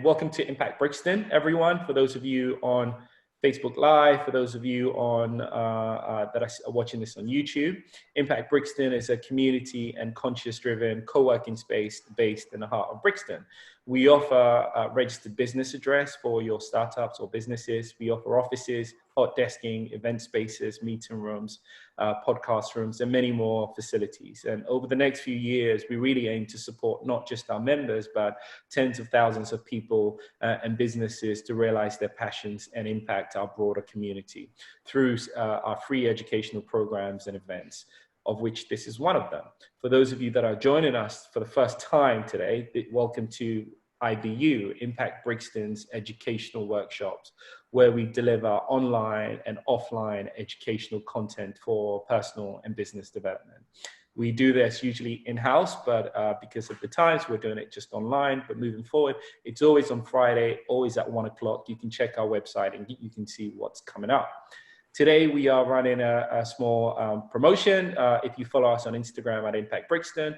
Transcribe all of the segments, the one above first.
welcome to Impact Brixton, everyone. For those of you on Facebook Live, for those of you on that are watching this on YouTube, Impact Brixton is a community and conscious-driven co-working space based in the heart of Brixton. We offer a registered business address for your startups or businesses. We offer offices, hot desking, event spaces, meeting rooms, podcast rooms, and many more facilities. And over the next few years, we really aim to support not just our members, but tens of thousands of people and businesses to realize their passions and impact our broader community through our free educational programs and events, of which this is one of them. For those of you that are joining us for the first time today, welcome to IBU, Impact Brixton's educational workshops, where we deliver online and offline educational content for personal and business development. We do this usually in-house, but because of the times, we're doing it just online. But moving forward, it's always on Friday, always at 1 o'clock. You can check our website and you can see what's coming up. Today, we are running a small promotion. If you follow us on Instagram at Impact Brixton,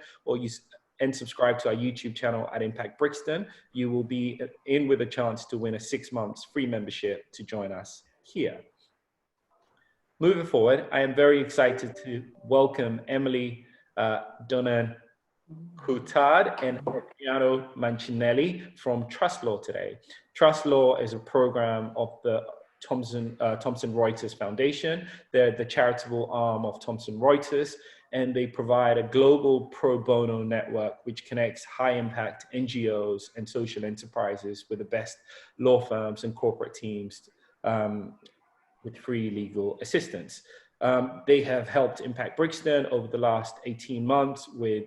and subscribe to our YouTube channel at Impact Brixton, you will be in with a chance to win a 6 months free membership to join us here. Moving forward, I am very excited to welcome Emily Donan Coutard and Adriano Mancinelli from TrustLaw today. TrustLaw is a program of the Thomson Reuters Foundation. They're the charitable arm of Thomson Reuters, and they provide a global pro bono network which connects high-impact NGOs and social enterprises with the best law firms and corporate teams with free legal assistance. They have helped Impact Brixton over the last 18 months with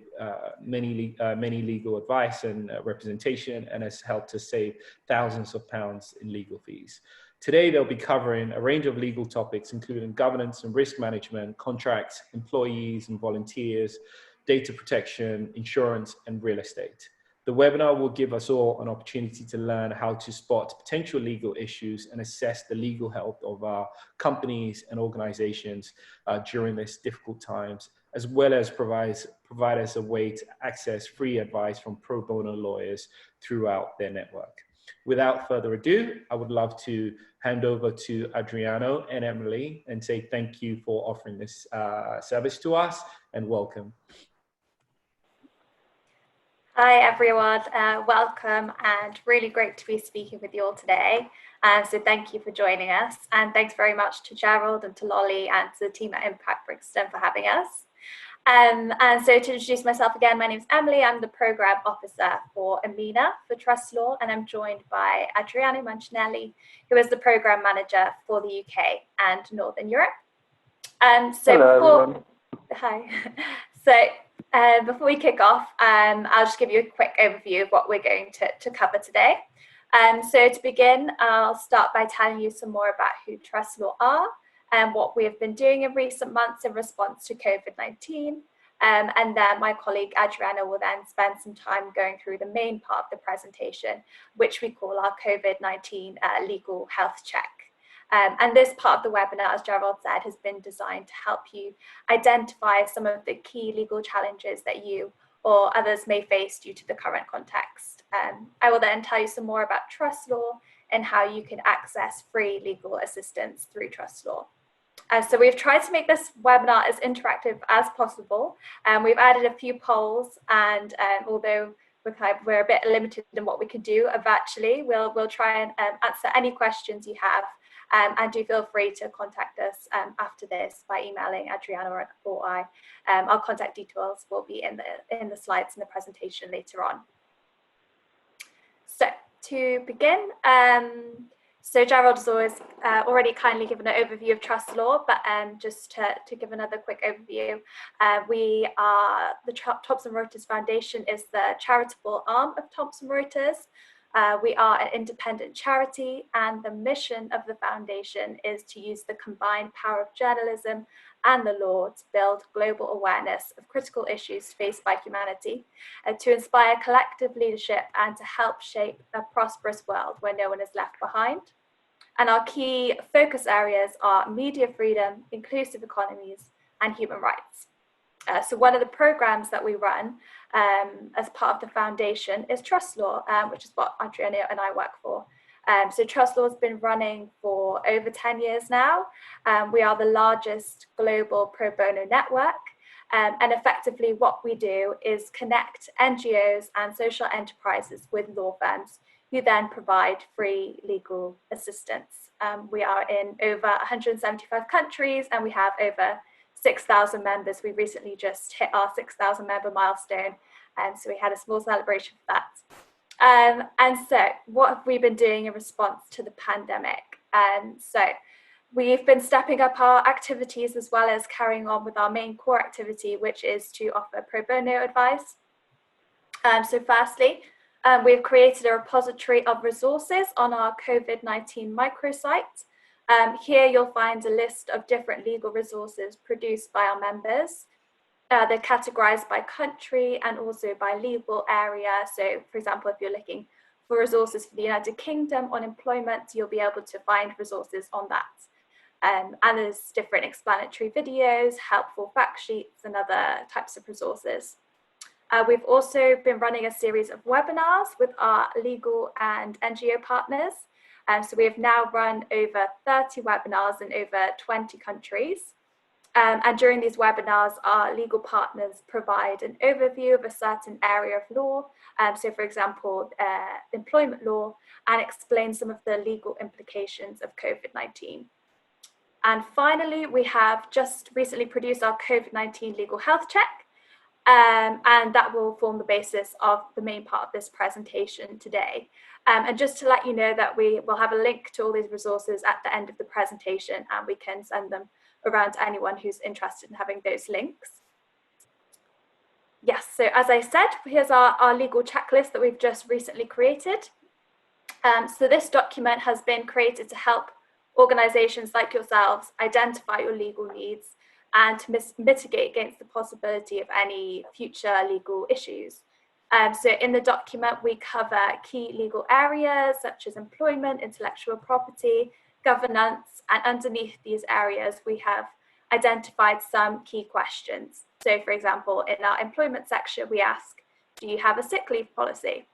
many legal advice and representation, and has helped us save thousands of pounds in legal fees. Today, they'll be covering a range of legal topics, including governance and risk management, contracts, employees and volunteers, data protection, insurance, and real estate. The webinar will give us all an opportunity to learn how to spot potential legal issues and assess the legal health of our companies and organizations during these difficult times, as well as provide us a way to access free advice from pro bono lawyers throughout their network. Without further ado, I would love to hand over to Adriano and Emily and say thank you for offering this service to us, and welcome. Hi everyone, welcome, and really great to be speaking with you all today. So thank you for joining us, and thanks very much to Gerald and to Lolly and to the team at Impact Brixton for having us. And so to introduce myself again, my name is Emily. I'm the Programme Officer for EMENA for TrustLaw, and I'm joined by Adriano Mancinelli, who is the Programme Manager for the UK and Northern Europe. Hello, everyone. Hi. So before we kick off, I'll just give you a quick overview of what we're going to cover today. So to begin, I'll start by telling you some more about who TrustLaw are and what we have been doing in recent months in response to COVID-19. And then my colleague Adriana will then spend some time going through the main part of the presentation, which we call our COVID-19 legal health check. And this part of the webinar, as Gerald said, has been designed to help you identify some of the key legal challenges that you or others may face due to the current context. I will then tell you some more about TrustLaw and how you can access free legal assistance through TrustLaw. So we've tried to make this webinar as interactive as possible. We've added a few polls, and although we're a bit limited in what we can do virtually, we'll try and answer any questions you have. And do feel free to contact us after this by emailing Adriana or I. Our contact details will be in the slides in the presentation later on. So to begin, so Gerald has already kindly given an overview of TrustLaw, but just to give another quick overview, we are the Thomson Reuters Foundation is the charitable arm of Thomson Reuters. We are an independent charity, and the mission of the foundation is to use the combined power of journalism and the law to build global awareness of critical issues faced by humanity, to inspire collective leadership and to help shape a prosperous world where no one is left behind. And our key focus areas are media freedom, inclusive economies, and human rights. So one of the programs that we run as part of the foundation is TrustLaw, which is what Adriana and I work for. So TrustLaw has been running for over 10 years now. We are the largest global pro bono network. And effectively what we do is connect NGOs and social enterprises with law firms who then provide free legal assistance. We are in over 175 countries and we have over 6,000 members. We recently just hit our 6,000 member milestone, and so we had a small celebration for that. And so what have we been doing in response to the pandemic? So we've been stepping up our activities as well as carrying on with our main core activity, which is to offer pro bono advice. So firstly, we've created a repository of resources on our COVID-19 microsite. Here you'll find a list of different legal resources produced by our members. They're categorized by country and also by legal area. So for example, if you're looking for resources for the United Kingdom on employment, you'll be able to find resources on that. And there's different explanatory videos, helpful fact sheets, and other types of resources. We've also been running a series of webinars with our legal and NGO partners. So we have now run over 30 webinars in over 20 countries. And during these webinars, our legal partners provide an overview of a certain area of law. So for example, employment law, and explain some of the legal implications of COVID-19. And finally, we have just recently produced our COVID-19 legal health check. And that will form the basis of the main part of this presentation today. And just to let you know that we will have a link to all these resources at the end of the presentation, and we can send them around to anyone who's interested in having those links. Yes, so as I said, here's our legal checklist that we've just recently created. So this document has been created to help organizations like yourselves identify your legal needs and to mitigate against the possibility of any future legal issues. So in the document, we cover key legal areas such as employment, intellectual property, governance, and underneath these areas, we have identified some key questions. So for example, in our employment section, we ask, do you have a sick leave policy?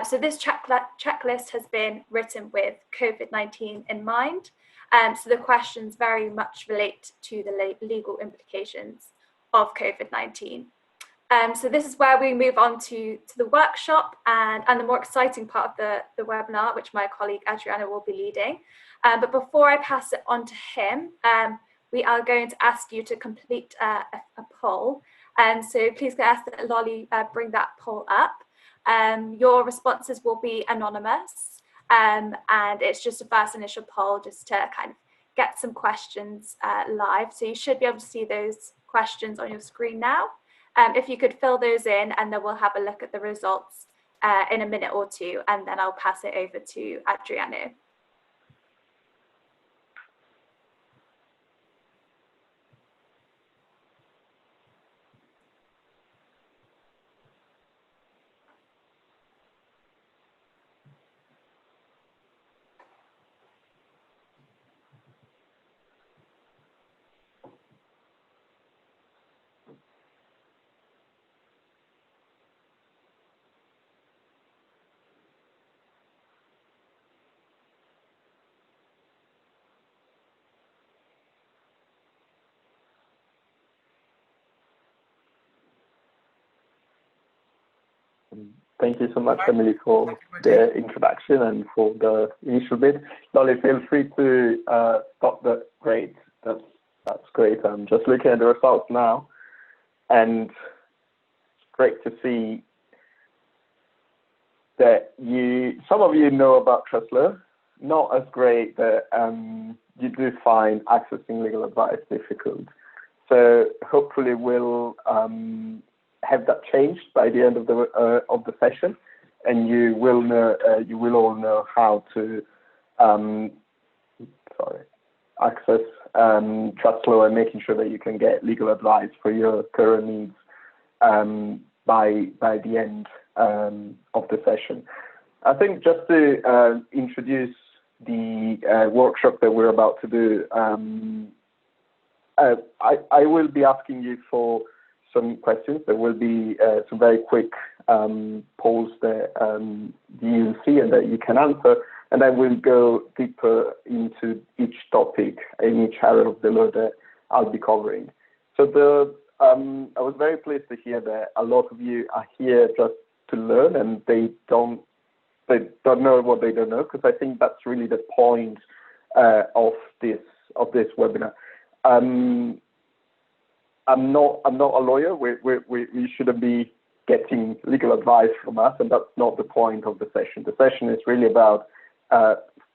So this checklist has been written with COVID-19 in mind. So the questions very much relate to the legal implications of COVID-19. So this is where we move on to the workshop and the more exciting part of the webinar, which my colleague Adriana will be leading. But before I pass it on to him, we are going to ask you to complete a poll. So please can I ask that Lolly bring that poll up. Your responses will be anonymous, and it's just a first initial poll just to kind of get some questions live. So you should be able to see those questions on your screen now. If you could fill those in, and then we'll have a look at the results in a minute or two, and then I'll pass it over to Adriana. Thank you so much, Emily, for the introduction and for the initial bit. Lolly, feel free to stop the great. That's great. I'm just looking at the results now, and it's great to see that some of you know about TrustLaw. Not as great that you do find accessing legal advice difficult. So hopefully we'll have that changed by the end of the session, and you will all know how to access TrustLaw and making sure that you can get legal advice for your current needs by the end of the session. I think just to introduce the workshop that we're about to do, I will be asking you for some questions. There will be some very quick polls that you see and that you can answer, and then we'll go deeper into each topic in each area of the law that I'll be covering. So I was very pleased to hear that a lot of you are here just to learn, and they don't know what they don't know, because I think that's really the point of this webinar. I'm not a lawyer. We shouldn't be getting legal advice from us, and that's not the point of the session. The session is really about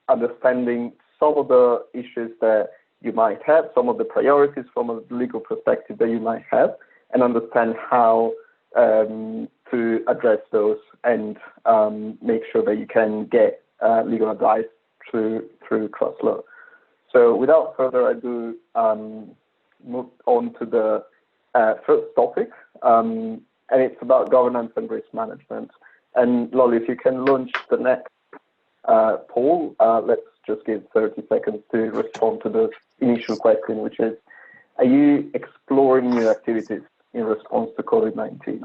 understanding some of the issues that you might have, some of the priorities from a legal perspective that you might have, and understand how to address those and make sure that you can get legal advice through TrustLaw. So without further ado, move on to the first topic, and it's about governance and risk management. And Lolly, if you can launch the next poll, let's just give 30 seconds to respond to the initial question, which is, are you exploring new activities in response to COVID-19?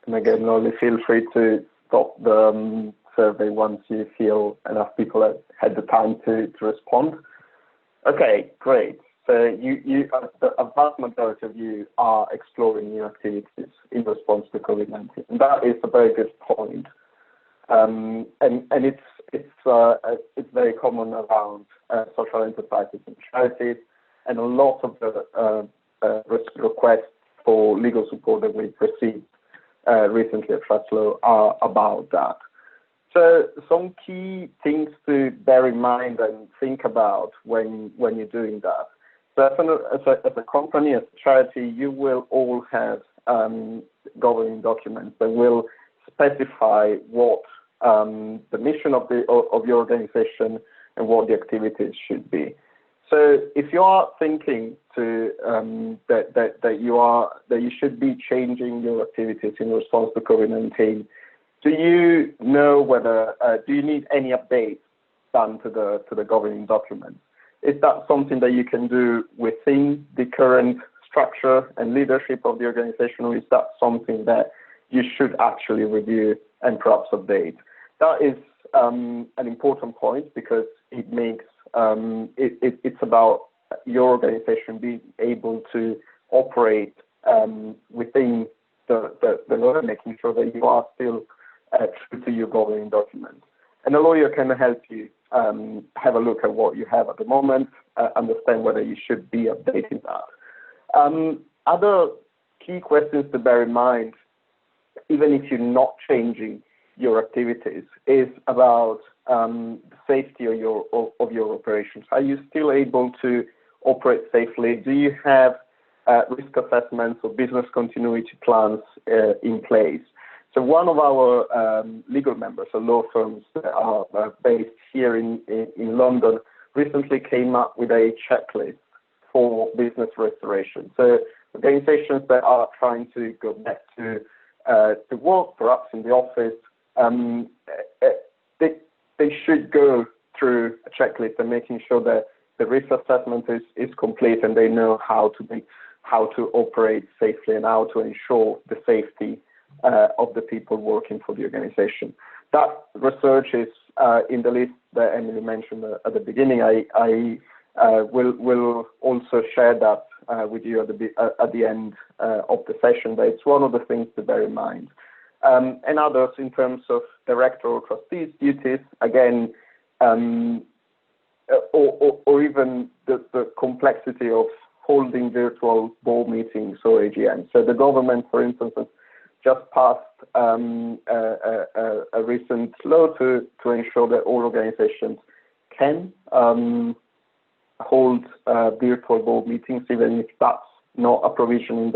And again, Lolly, feel free to stop the survey once you feel enough people have had the time to respond. Okay, great. So a vast majority of you are exploring new activities in response to COVID-19, and that is a very good point. And it's very common around social enterprises and charities, and a lot of the requests for legal support that we've received recently at TrustLaw are about that. So some key things to bear in mind and think about when you're doing that. So as a company, as a charity, you will all have governing documents that will specify what the mission of your organization and what the activities should be. So if you are thinking that you should be changing your activities in response to COVID-19, do you know whether do you need any updates done to the governing documents? Is that something that you can do within the current structure and leadership of the organization, or is that something that you should actually review and perhaps update? That is an important point, because it makes it's about your organization being able to operate within the law, making sure that you are still true to your governing documents. And a lawyer can help you have a look at what you have at the moment, understand whether you should be updating that. Other key questions to bear in mind, even if you're not changing your activities, is about the safety of your operations. Are you still able to operate safely? Do you have risk assessments or business continuity plans in place? So one of our legal members, so law firms that are based here in London, recently came up with a checklist for business restoration. So organizations that are trying to go back to work, perhaps in the office, they should go through a checklist and making sure that the risk assessment is complete and they know how to operate safely and how to ensure the safety of the people working for the organization. That research is in the list that Emily mentioned at the beginning. I will also share that with you at the end of the session, but it's one of the things to bear in mind. And others in terms of director or trustees' duties, again, or even the complexity of holding virtual board meetings or AGM. So the government, for instance, has just passed a recent law to ensure that all organizations can hold virtual board meetings, even if that's not a provision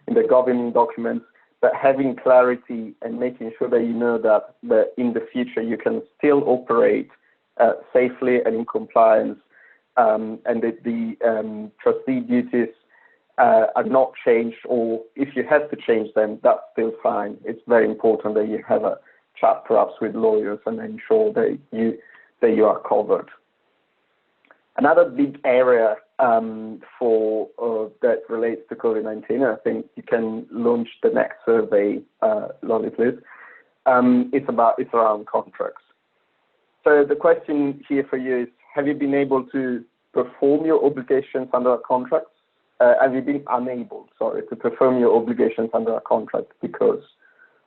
in the governing documents. but having clarity and making sure that you know that in the future you can still operate safely and in compliance, and that the trustee duties are not changed, or if you have to change them, that's still fine. It's very important that you have a chat perhaps with lawyers and ensure that you are covered. Another big area for that relates to COVID-19, I think you can launch the next survey, Lolly, please. It's around contracts. So the question here for you is, have you been able to perform your obligations under a contract? Have you been unable, to perform your obligations under a contract because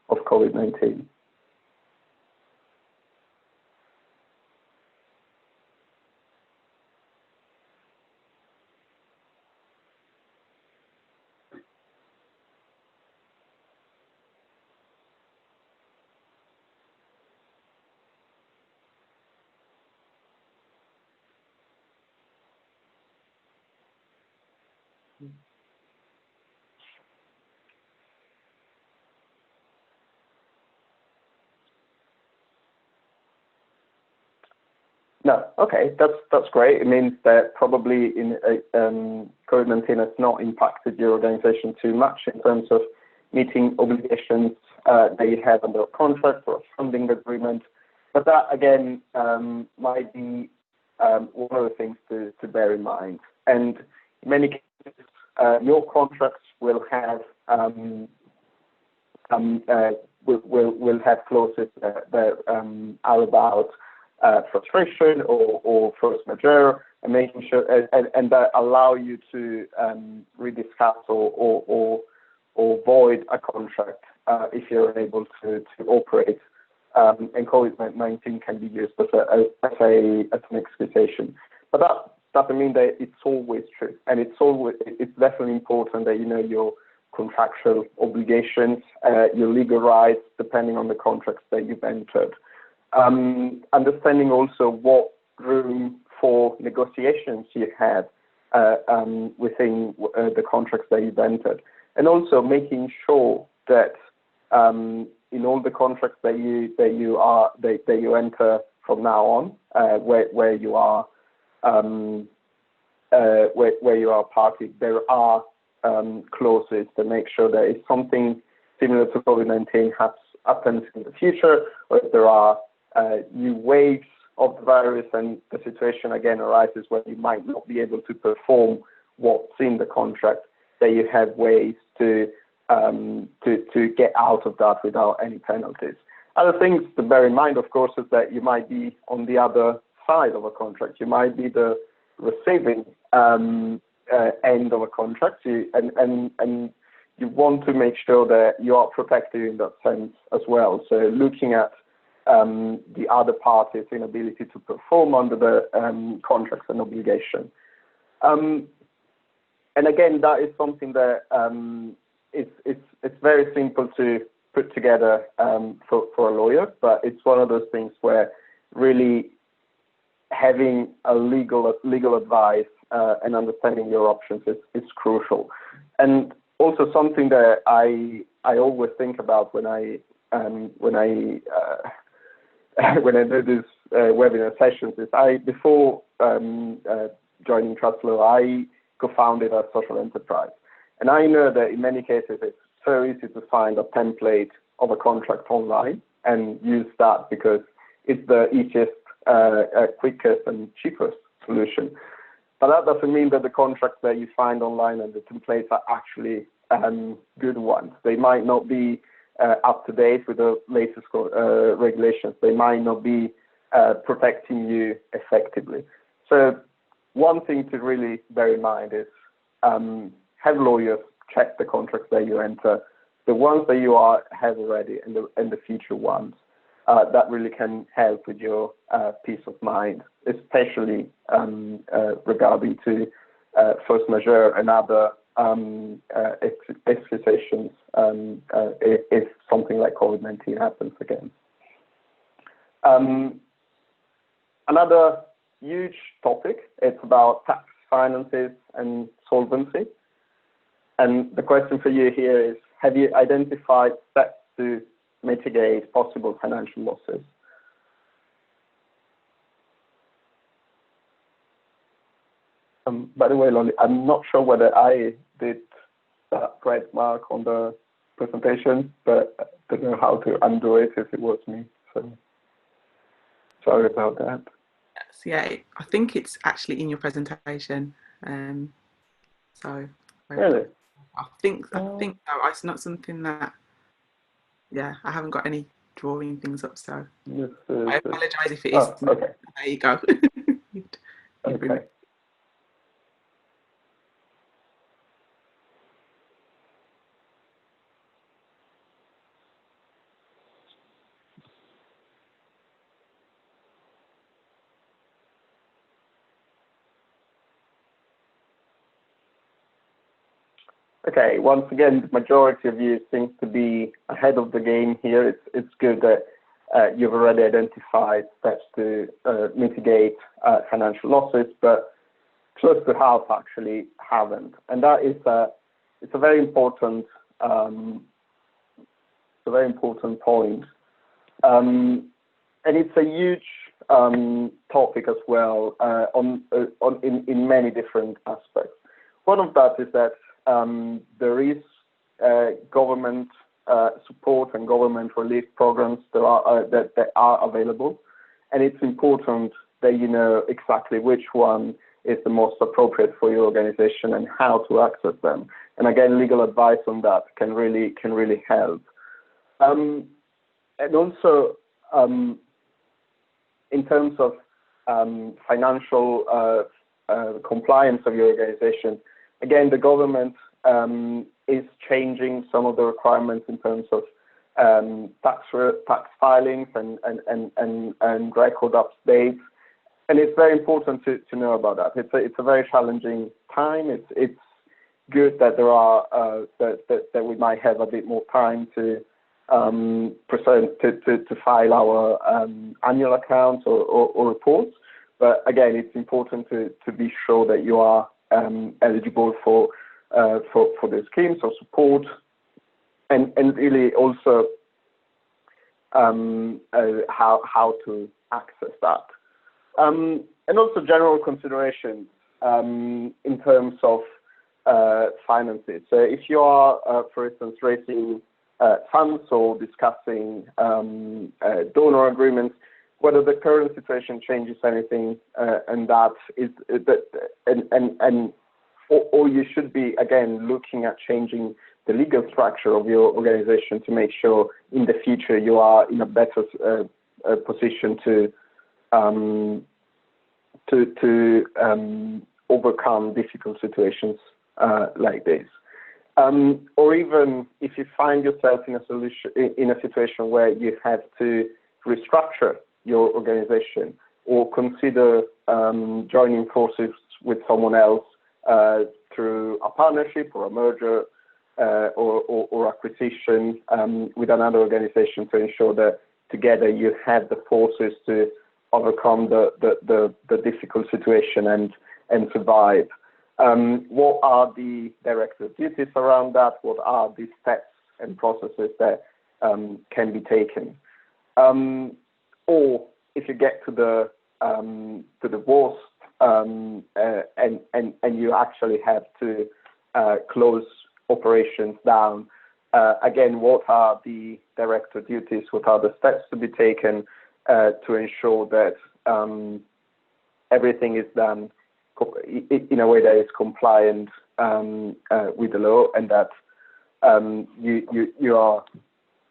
of COVID-19? No, okay, that's great. It means that probably COVID-19 has not impacted your organization too much in terms of meeting obligations that you have under a contract or a funding agreement. But that again might be one of the things to bear in mind. And in many cases, your contracts will have will have clauses that are about frustration or force majeure, and making sure and that allow you to rediscuss or void a contract if you're unable to operate. And COVID-19 can be used as an excusation, but that doesn't mean that it's always true. And it's definitely important that you know your contractual obligations, your legal rights, depending on the contracts that you've entered. Understanding also what room for negotiations you have within the contracts that you've entered, and also making sure that in all the contracts that you enter from now on, where you are party, there are clauses that make sure that if something similar to COVID-19 happens in the future, or if there are new waves of the virus and the situation again arises where you might not be able to perform what's in the contract, that you have ways to get out of that without any penalties. Other things to bear in mind, of course, is that you might be on the other side of a contract. You might be the receiving end of a contract, and you want to make sure that you are protected in that sense as well. So looking at the other party's inability to perform under the contracts and obligation. And again, that is something that it's very simple to put together for a lawyer, but it's one of those things where really having a legal advice and understanding your options is crucial. And also something that I always think about when I do these webinar sessions is before joining TrustLaw, I co-founded a social enterprise. And I know that in many cases it's so easy to find a template of a contract online and use that because it's the easiest, quickest and cheapest solution. But that doesn't mean that the contracts that you find online and the templates are actually good ones. They might not be up to date with the latest regulations. They might not be protecting you effectively. So one thing to really bear in mind is have lawyers check the contracts that you enter, the ones that you have already, and the future ones. That really can help with your peace of mind, especially regarding to force majeure and other excusations if something like COVID-19 happens again. Another huge topic, it's about tax, finances and solvency. And the question for you here is, have you identified steps to mitigate possible financial losses? By the way, Lolly, I'm not sure whether I did that red mark on the presentation, but I don't know how to undo it if it was me. So sorry about that. Yes, yeah, I think it's actually in your presentation. So Really? I think no, it's not something that. Yeah, I haven't got any drawing things up, so I apologise if it is. Oh, okay. There you go. Okay. Okay, once again, the majority of you seems to be ahead of the game here. It's good that you've already identified steps to mitigate financial losses, but close to half actually haven't. And that is it's a very important point. And it's a huge topic as well in many different aspects. One of that is that there is government support and government relief programs that are available, and it's important that you know exactly which one is the most appropriate for your organization and how to access them. And again, legal advice on that can really help. And also, in terms of financial compliance of your organization, again, the government is changing some of the requirements in terms of tax filings and record updates, and it's very important to know about that. It's a very challenging time. It's good that there are that we might have a bit more time to file our annual accounts or reports. But again, it's important to be sure that you are eligible for the schemes of support, and really also how to access that, and also general considerations in terms of finances. So if you are, for instance, raising funds or discussing donor agreements, whether the current situation changes anything, and that is or you should be again looking at changing the legal structure of your organization to make sure in the future you are in a better position to overcome difficult situations like this. Or even if you find yourself in a situation where you have to restructure your organization or consider joining forces with someone else through a partnership or a merger or acquisition with another organization to ensure that together you have the forces to overcome the difficult situation and survive. What are the director's duties around that? What are the steps and processes that can be taken? Or if you get to the worst and you actually have to close operations down, again, what are the director duties? What are the steps to be taken to ensure that everything is done in a way that is compliant with the law, and that you are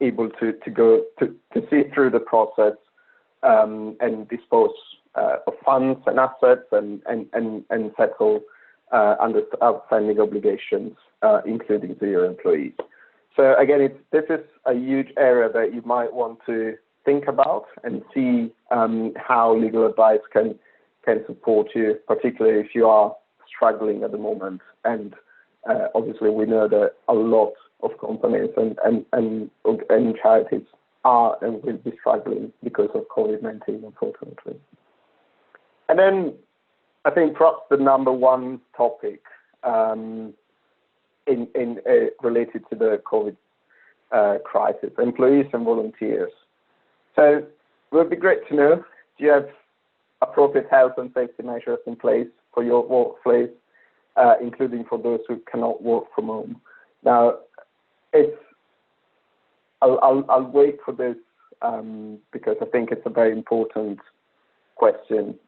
able to go to see through the process and dispose of funds and assets and settle under outstanding obligations, including to your employees. So again, this is a huge area that you might want to think about and see how legal advice can support you, particularly if you are struggling at the moment. And obviously, we know that a lot of companies and charities are and will be struggling because of COVID-19, unfortunately. And then I think perhaps the number one topic related to the COVID crisis, employees and volunteers. So it would be great to know, do you have appropriate health and safety measures in place for your workplace, including for those who cannot work from home? Now, I'll wait for this because I think it's a very important question.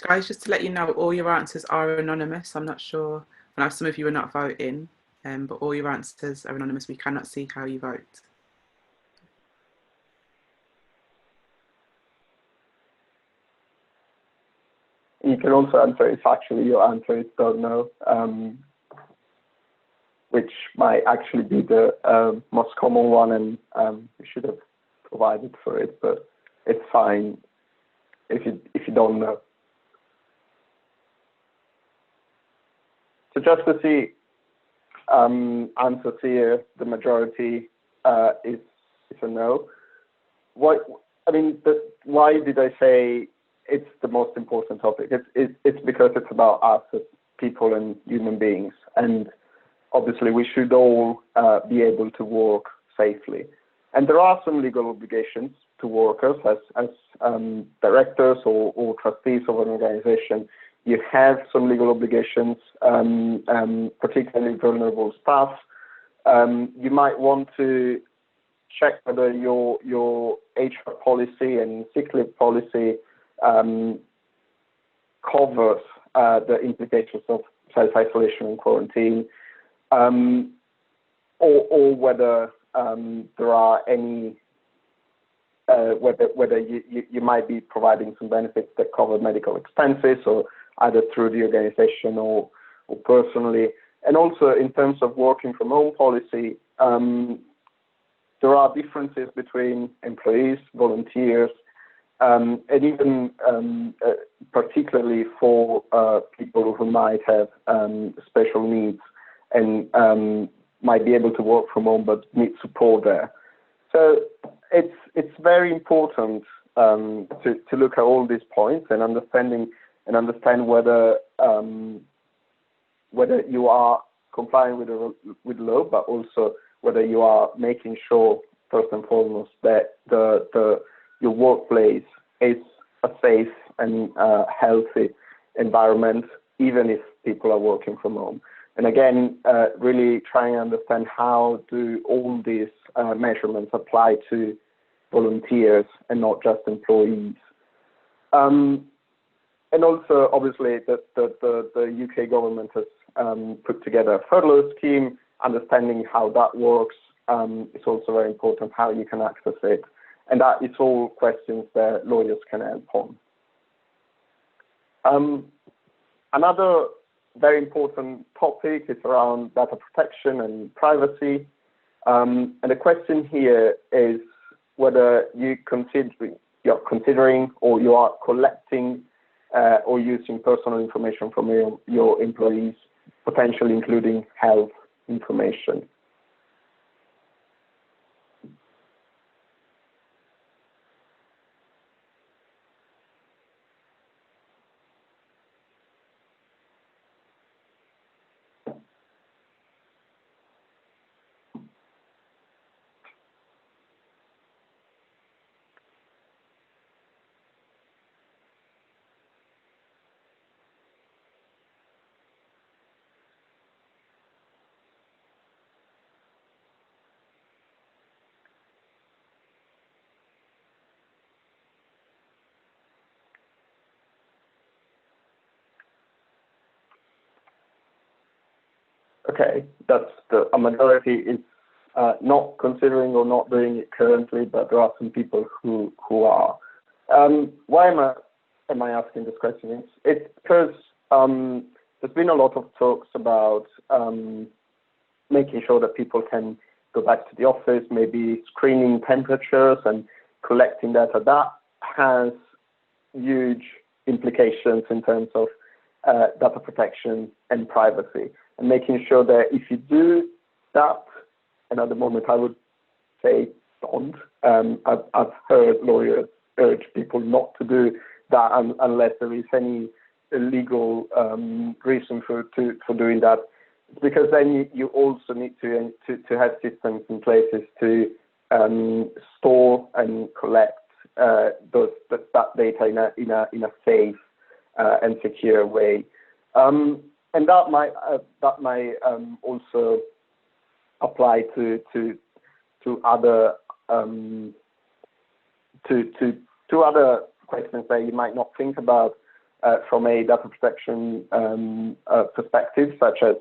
Guys, just to let you know, all your answers are anonymous. I'm not sure, I know some of you are not voting, but all your answers are anonymous. We cannot see how you vote. You can also answer if actually your answer is don't know, which might actually be the most common one, and you should have provided for it, but it's fine if you don't know. So just to see answers here, the majority is a no. Why did I say it's the most important topic? It's because it's about us as people and human beings, and obviously we should all be able to work safely. And there are some legal obligations to workers as directors or trustees of an organization. You have some legal obligations, particularly vulnerable staff. You might want to check whether your HR policy and sick leave policy covers the implications of self-isolation and quarantine, or whether there are any whether you might be providing some benefits that cover medical expenses, or either through the organization or personally. And also in terms of working from home policy, there are differences between employees, volunteers, and even particularly for people who might have special needs and might be able to work from home but need support there. So it's very important to look at all these points and understand whether you are complying with the law, but also whether you are making sure first and foremost that your workplace is a safe and healthy environment, even if people are working from home. And again, really trying to understand how do all these measurements apply to volunteers and not just employees. And also, obviously, the UK government has put together a furlough scheme. Understanding how that works is also very important, how you can access it. And that is all questions that lawyers can help on. Another very important topic is around data protection and privacy. And the question here is whether you're considering or you are collecting or using personal information from your employees, potentially including health information. Okay, a majority is not considering or not doing it currently, but there are some people who are. Why am I asking this question? It's because there's been a lot of talks about making sure that people can go back to the office, maybe screening temperatures and collecting data. That has huge implications in terms of data protection and privacy, and making sure that if you do that, and at the moment I would say don't. I've heard lawyers urge people not to do that unless there is any legal reason for doing that, because then you also need to have systems in places to store and collect that data in a safe and secure way, and that might also apply to other to other questions that you might not think about from a data protection perspective, such as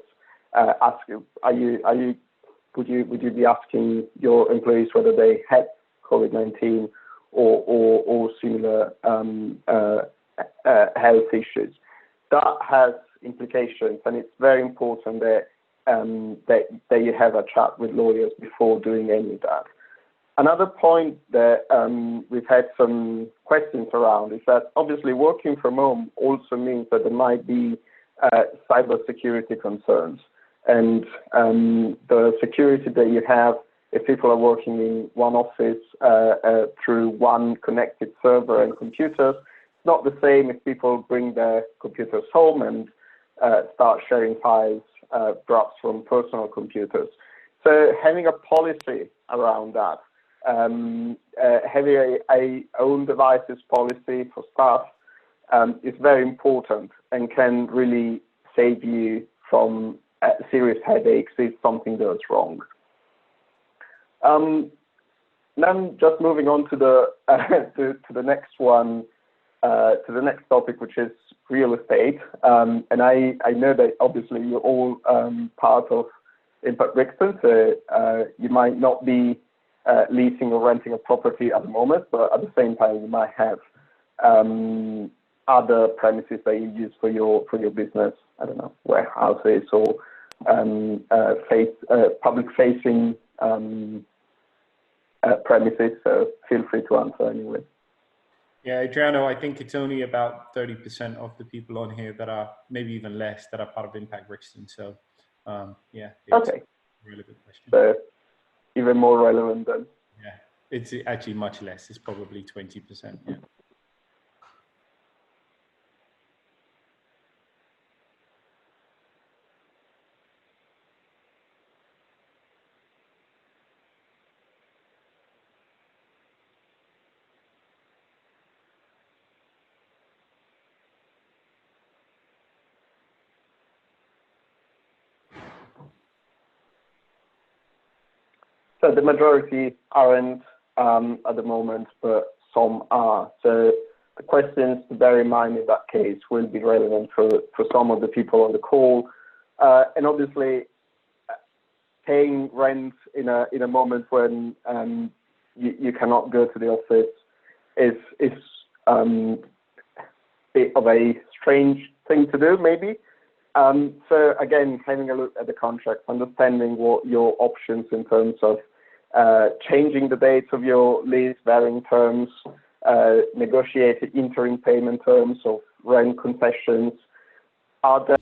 would you be asking your employees whether they had COVID-19 or similar health issues? That has implications, and it's very important that you have a chat with lawyers before doing any of that. Another point that we've had some questions around is that obviously working from home also means that there might be cybersecurity concerns, and the security that you have if people are working in one office through one connected server and computers. It's not the same if people bring their computers home and start sharing files, perhaps from personal computers. So having a policy around that, having a own devices policy for staff is very important and can really save you from serious headaches if something goes wrong. Then just moving on to the to the next one, to the next topic, which is real estate. And I know that obviously you're all part of Impact Brixton, so you might not be leasing or renting a property at the moment, but at the same time you might have other premises that you use for your business. I don't know, warehouses or public facing premises. So feel free to answer anyway. Yeah, Adriano, I think it's only about 30% of the people on here that are, maybe even less, that are part of Impact Brixton. So yeah, it's okay. A really good question. So even more relevant then. Yeah, it's actually much less. It's probably 20%. Yeah. So the majority aren't at the moment, but some are. So the questions to bear in mind in that case will be relevant for some of the people on the call. And obviously, paying rent in a moment when you cannot go to the office is a bit of a strange thing to do, maybe. So again, having a look at the contract, understanding what your options in terms of changing the dates of your lease, varying terms, negotiated interim payment terms of rent concessions. Are there